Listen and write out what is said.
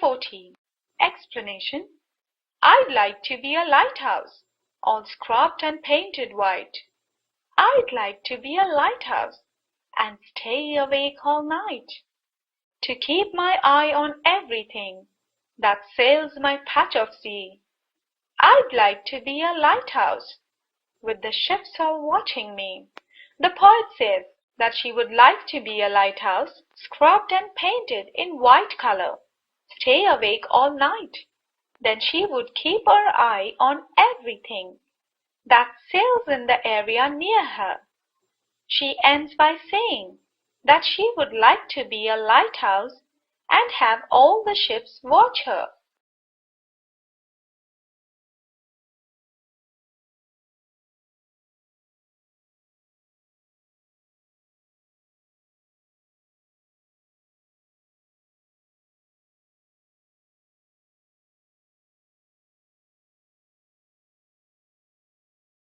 14. Explanation. I'd like to be a lighthouse, all scrubbed and painted white. I'd like to be a lighthouse and stay awake all night, to keep my eye on everything that sails my patch of sea. I'd like to be a lighthouse, with the ships all watching me. The poet says that she would like to be a lighthouse, scrubbed and painted in white color, stay awake all night. Then she would keep her eye on everything that sails in the area near her. She ends by saying that she would like to be a lighthouse and have all the ships watch her.